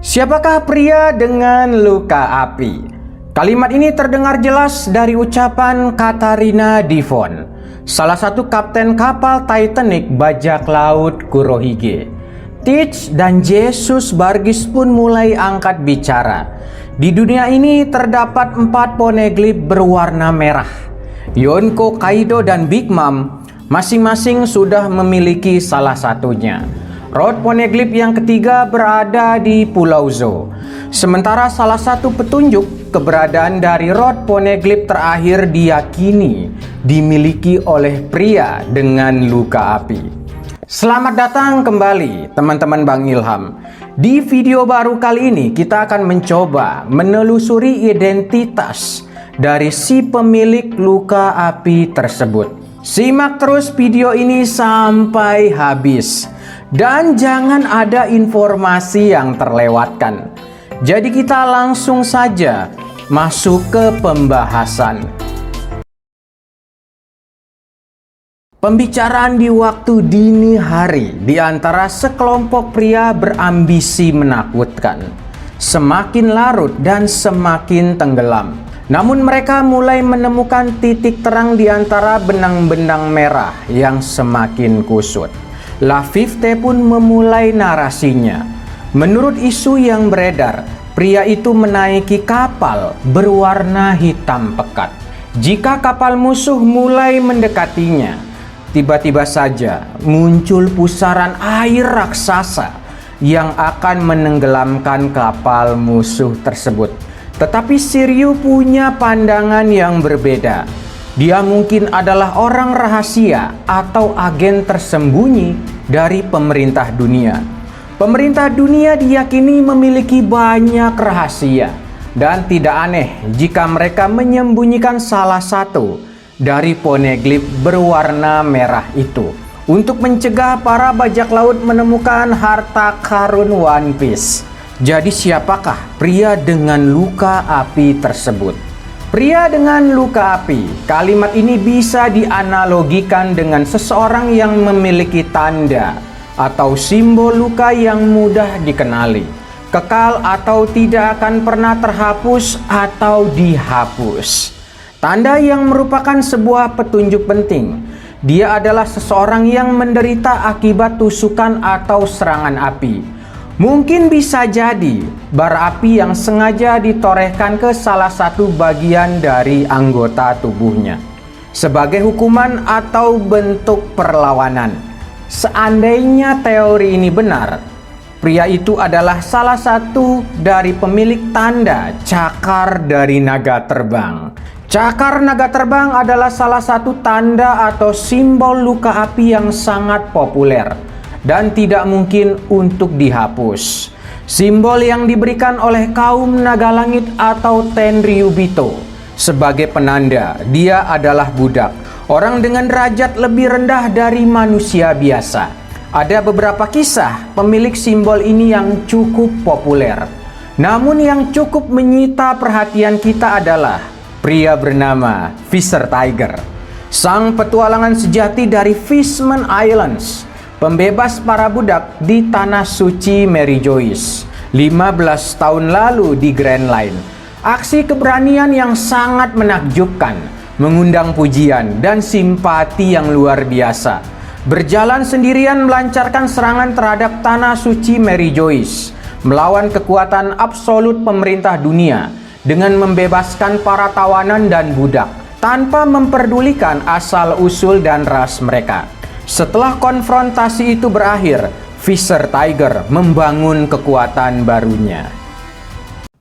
Siapakah pria dengan luka api? Kalimat ini terdengar jelas dari ucapan Katarina Devon, salah satu kapten kapal Titanic bajak laut Kurohige. Teach dan Jesus Burgess pun mulai angkat bicara. Di dunia ini terdapat 4 poneglyph berwarna merah. Yonko, Kaido, dan Big Mom masing-masing sudah memiliki salah satunya. Rod poneglyph yang ketiga berada di Pulau Zo. Sementara salah satu petunjuk keberadaan dari rod poneglyph terakhir diyakini dimiliki oleh pria dengan luka api. Selamat datang kembali teman-teman Bang Ilham. Di video baru kali ini kita akan mencoba menelusuri identitas dari si pemilik luka api tersebut. Simak terus video ini sampai habis. Dan jangan ada informasi yang terlewatkan. Jadi kita langsung saja masuk ke pembahasan. Pembicaraan di waktu dini hari di antara sekelompok pria berambisi menakutkan. Semakin larut dan semakin tenggelam. Namun mereka mulai menemukan titik terang di antara benang-benang merah yang semakin kusut. La Fifte pun memulai narasinya. Menurut isu yang beredar, pria itu menaiki kapal berwarna hitam pekat. Jika kapal musuh mulai mendekatinya, tiba-tiba saja muncul pusaran air raksasa yang akan menenggelamkan kapal musuh tersebut. Tetapi Shiryu punya pandangan yang berbeda. Dia mungkin adalah orang rahasia atau agen tersembunyi dari pemerintah dunia. Pemerintah dunia diyakini memiliki banyak rahasia dan tidak aneh jika mereka menyembunyikan salah satu dari poneglyph berwarna merah itu untuk mencegah para bajak laut menemukan harta karun One Piece. Jadi siapakah pria dengan luka api tersebut? Pria dengan luka api, kalimat ini bisa dianalogikan dengan seseorang yang memiliki tanda atau simbol luka yang mudah dikenali, kekal atau tidak akan pernah terhapus atau dihapus. Tanda yang merupakan sebuah petunjuk penting. Dia adalah seseorang yang menderita akibat tusukan atau serangan api. Mungkin bisa jadi bara api yang sengaja ditorehkan ke salah satu bagian dari anggota tubuhnya sebagai hukuman atau bentuk perlawanan. Seandainya teori ini benar, pria itu adalah salah satu dari pemilik tanda cakar dari naga terbang. Cakar naga terbang adalah salah satu tanda atau simbol luka api yang sangat populer dan tidak mungkin untuk dihapus. Simbol yang diberikan oleh kaum naga langit atau Tenryubito sebagai penanda dia adalah budak, orang dengan derajat lebih rendah dari manusia biasa. Ada beberapa kisah pemilik simbol ini yang cukup populer. Namun yang cukup menyita perhatian kita adalah pria bernama Fisher Tiger, sang petualangan sejati dari Fishman Islands, pembebas para budak di tanah suci Mary Joyce 15 tahun lalu di Grand Line. Aksi keberanian yang sangat menakjubkan, mengundang pujian dan simpati yang luar biasa. Berjalan sendirian melancarkan serangan terhadap tanah suci Mary Joyce, melawan kekuatan absolut pemerintah dunia dengan membebaskan para tawanan dan budak tanpa memperdulikan asal-usul dan ras mereka. Setelah konfrontasi itu berakhir, Fisher Tiger membangun kekuatan barunya.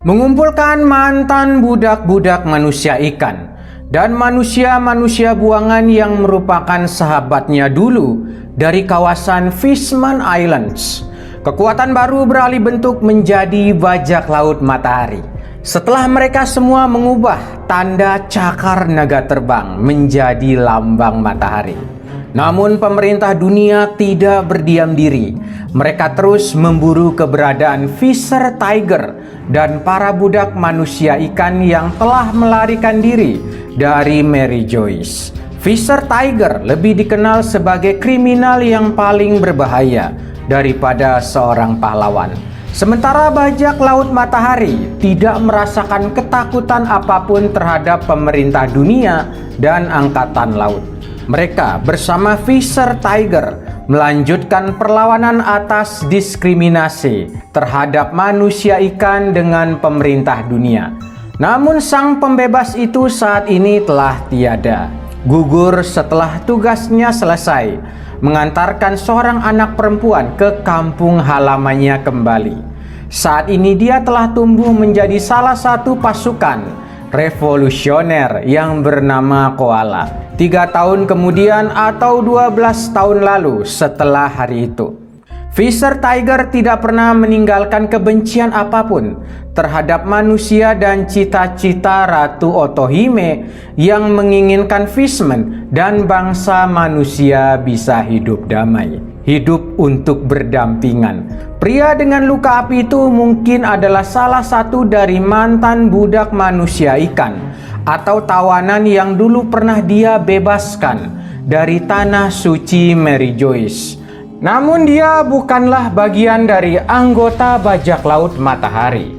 Mengumpulkan mantan budak-budak manusia ikan dan manusia-manusia buangan yang merupakan sahabatnya dulu dari kawasan Fishman Islands. Kekuatan baru beralih bentuk menjadi bajak laut matahari. Setelah mereka semua mengubah tanda cakar naga terbang menjadi lambang matahari. Namun pemerintah dunia tidak berdiam diri. Mereka terus memburu keberadaan Fisher Tiger dan para budak manusia ikan yang telah melarikan diri dari Mary Joyce. Fisher Tiger lebih dikenal sebagai kriminal yang paling berbahaya daripada seorang pahlawan. Sementara bajak laut Matahari tidak merasakan ketakutan apapun terhadap pemerintah dunia dan angkatan laut. Mereka bersama Fisher Tiger melanjutkan perlawanan atas diskriminasi terhadap manusia ikan dengan pemerintah dunia. Namun sang pembebas itu saat ini telah tiada. Gugur setelah tugasnya selesai, mengantarkan seorang anak perempuan ke kampung halamannya kembali. Saat ini dia telah tumbuh menjadi salah satu pasukan revolusioner yang bernama Koala. 3 tahun kemudian atau 12 tahun lalu setelah hari itu, Fisher Tiger tidak pernah meninggalkan kebencian apapun terhadap manusia dan cita-cita Ratu Otohime yang menginginkan Fishman dan bangsa manusia bisa hidup damai, hidup untuk berdampingan. Pria dengan luka api itu mungkin adalah salah satu dari mantan budak manusia ikan atau tawanan yang dulu pernah dia bebaskan dari tanah suci Mary Joyce. Namun dia bukanlah bagian dari anggota bajak laut Matahari.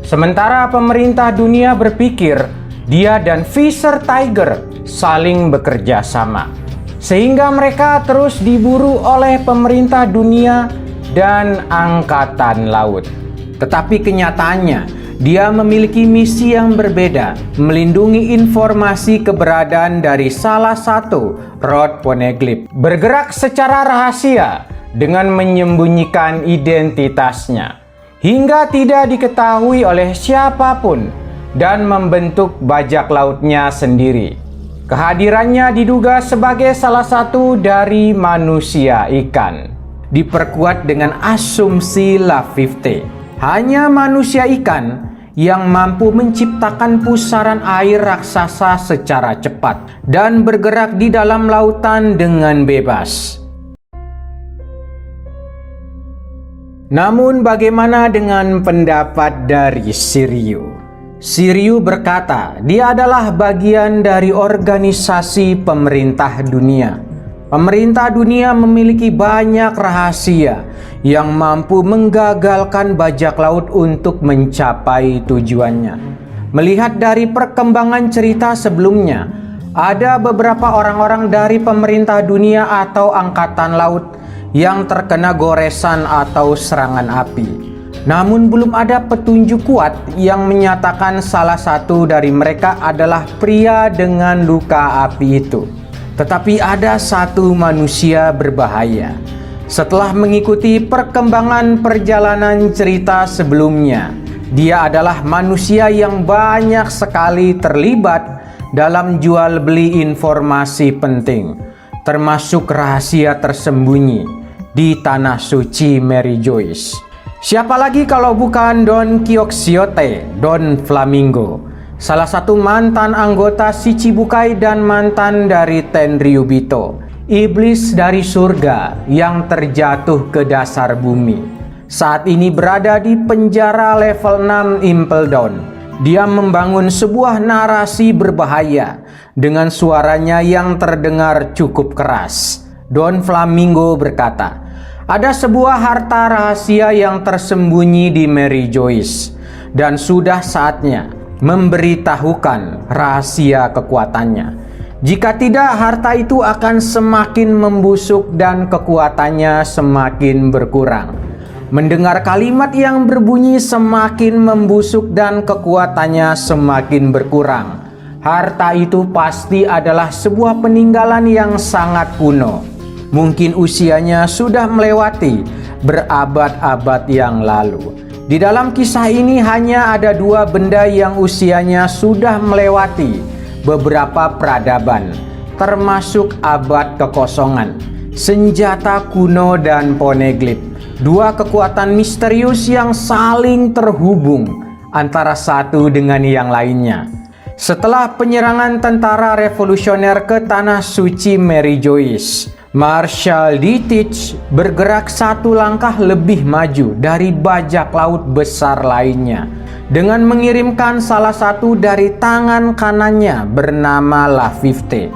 Sementara pemerintah dunia berpikir dia dan Fisher Tiger saling bekerja sama, sehingga mereka terus diburu oleh pemerintah dunia dan angkatan laut. Tetapi kenyataannya, dia memiliki misi yang berbeda, melindungi informasi keberadaan dari salah satu Rod Poneglyph, bergerak secara rahasia dengan menyembunyikan identitasnya hingga tidak diketahui oleh siapapun dan membentuk bajak lautnya sendiri. Kehadirannya diduga sebagai salah satu dari manusia ikan. Diperkuat dengan asumsi LaFifty. Hanya manusia ikan yang mampu menciptakan pusaran air raksasa secara cepat dan bergerak di dalam lautan dengan bebas. Namun bagaimana dengan pendapat dari Shiryu? Shiryu berkata dia adalah bagian dari organisasi pemerintah dunia. Pemerintah dunia memiliki banyak rahasia yang mampu menggagalkan bajak laut untuk mencapai tujuannya. Melihat dari perkembangan cerita sebelumnya, ada beberapa orang-orang dari pemerintah dunia atau angkatan laut yang terkena goresan atau serangan api. Namun belum ada petunjuk kuat yang menyatakan salah satu dari mereka adalah pria dengan luka api itu. Tetapi ada satu manusia berbahaya. Setelah mengikuti perkembangan perjalanan cerita sebelumnya, dia adalah manusia yang banyak sekali terlibat dalam jual beli informasi penting, termasuk rahasia tersembunyi di tanah suci Mary Joyce. Siapa lagi kalau bukan Don Quixote, Don Flamingo, salah satu mantan anggota Shichibukai dan mantan dari Tenryubito, iblis dari surga yang terjatuh ke dasar bumi. Saat ini berada di penjara level 6 Impel Down. Dia membangun sebuah narasi berbahaya dengan suaranya yang terdengar cukup keras. Don Flamingo berkata, ada sebuah harta rahasia yang tersembunyi di Mary Joyce dan sudah saatnya memberitahukan rahasia kekuatannya. Jika tidak, harta itu akan semakin membusuk dan kekuatannya semakin berkurang. Mendengar kalimat yang berbunyi semakin membusuk dan kekuatannya semakin berkurang, harta itu pasti adalah sebuah peninggalan yang sangat kuno. Mungkin usianya sudah melewati berabad-abad yang lalu. Di dalam kisah ini hanya ada 2 benda yang usianya sudah melewati beberapa peradaban, termasuk abad kekosongan, senjata kuno dan poneglyph. 2 kekuatan misterius yang saling terhubung antara satu dengan yang lainnya. Setelah penyerangan tentara revolusioner ke tanah suci Mary Joyce, Marshal Dietrich bergerak 1 langkah lebih maju dari bajak laut besar lainnya dengan mengirimkan salah satu dari tangan kanannya bernama LaFifty.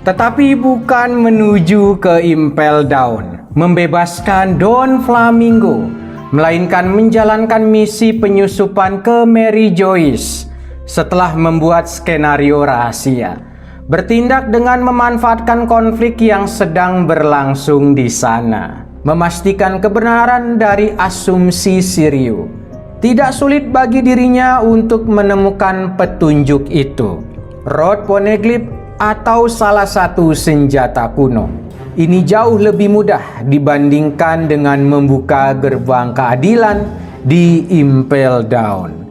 Tetapi bukan menuju ke Impel Down, membebaskan Don Flamingo, melainkan menjalankan misi penyusupan ke Mary Joyce setelah membuat skenario rahasia, bertindak dengan memanfaatkan konflik yang sedang berlangsung di sana, memastikan kebenaran dari asumsi si Ryu. Tidak sulit bagi dirinya untuk menemukan petunjuk itu, rod poneglyph atau salah satu senjata kuno. Ini jauh lebih mudah dibandingkan dengan membuka gerbang keadilan di Impel Down.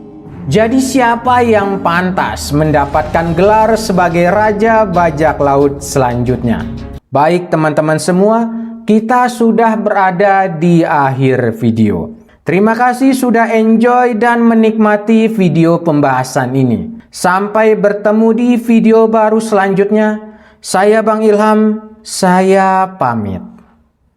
Jadi siapa yang pantas mendapatkan gelar sebagai Raja Bajak Laut selanjutnya? Baik teman-teman semua, kita sudah berada di akhir video. Terima kasih sudah enjoy dan menikmati video pembahasan ini. Sampai bertemu di video baru selanjutnya. Saya Bang Ilham, saya pamit.